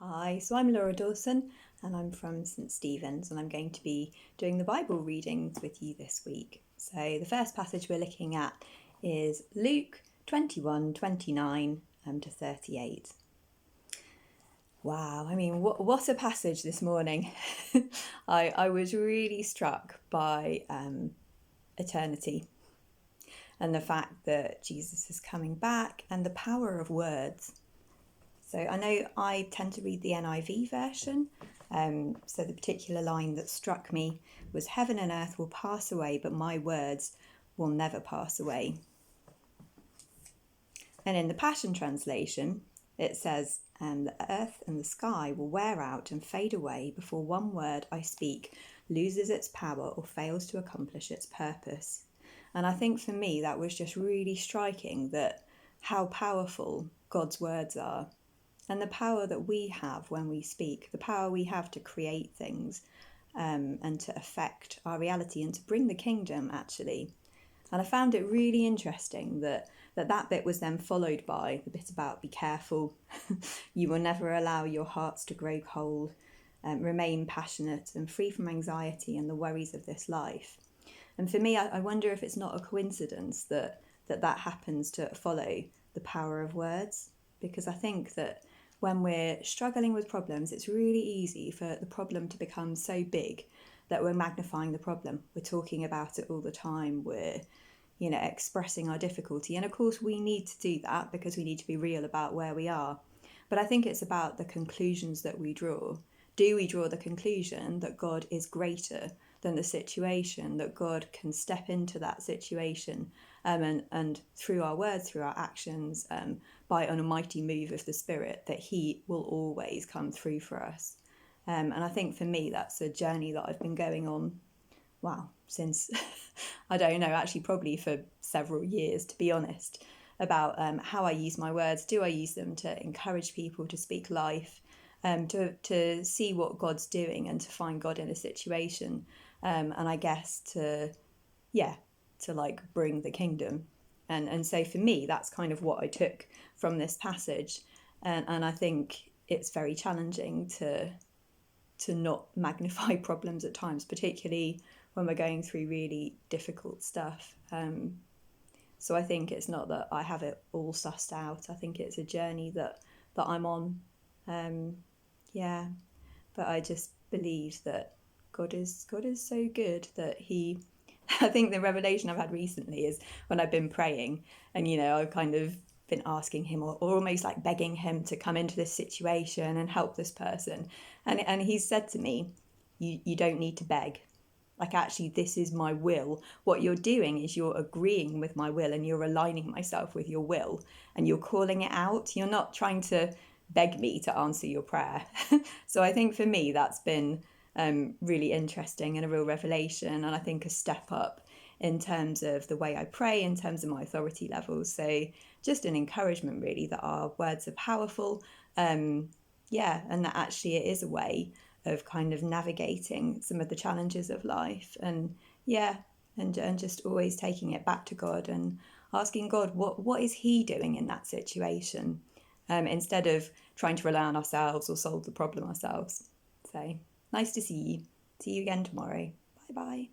Hi, so I'm Laura Dawson and I'm from St Stephen's and I'm going to be doing the Bible readings with you this week. So the first passage we're looking at is Luke 21:29 to 38. Wow, I mean, what a passage this morning. I was really struck by eternity and the fact that Jesus is coming back and the power of words. So I know I tend to read the NIV version. So the particular line that struck me was, "Heaven and earth will pass away, but my words will never pass away." And in the Passion Translation, it says, "The earth and the sky will wear out and fade away before one word I speak loses its power or fails to accomplish its purpose." And I think for me that was just really striking, that how powerful God's words are. And the power that we have when we speak, the power we have to create things and to affect our reality and to bring the kingdom, actually. And I found it really interesting that bit was then followed by the bit about be careful. You will never allow your hearts to grow cold, remain passionate and free from anxiety and the worries of this life. And for me, I wonder if it's not a coincidence that happens to follow the power of words, because I think that when we're struggling with problems, it's really easy for the problem to become so big that we're magnifying the problem. We're talking about it all the time. We're, expressing our difficulty. And of course, we need to do that because we need to be real about where we are. But I think it's about the conclusions that we draw. Do we draw the conclusion that God is greater than the situation, that God can step into that situation and through our words, through our actions, by an almighty move of the Spirit, that He will always come through for us. And I think for me, that's a journey that I've been going on, since, I don't know, actually probably for several years, to be honest, about how I use my words. Do I use them to encourage people, to speak life, to see what God's doing and to find God in a situation, and I guess to bring the kingdom. And so for me, that's kind of what I took from this passage. And I think it's very challenging to not magnify problems at times, particularly when we're going through really difficult stuff. So I think it's not that I have it all sussed out. I think it's a journey that I'm on. But I just believe that God is so good that He. I think the revelation I've had recently is when I've been praying, and I've kind of been asking Him, or almost like begging Him to come into this situation and help this person, and He's said to me, "You don't need to beg. Like, actually, this is my will. What you're doing is you're agreeing with my will and you're aligning myself with your will and you're calling it out. You're not trying to beg me to answer your prayer." So I think for me, that's been really interesting and a real revelation. And I think a step up in terms of the way I pray, in terms of my authority levels. So just an encouragement, really, that our words are powerful. And that actually it is a way of kind of navigating some of the challenges of life, and just always taking it back to God and asking God what is He doing in that situation, instead of trying to rely on ourselves or solve the problem ourselves. So nice to see you again tomorrow. Bye bye.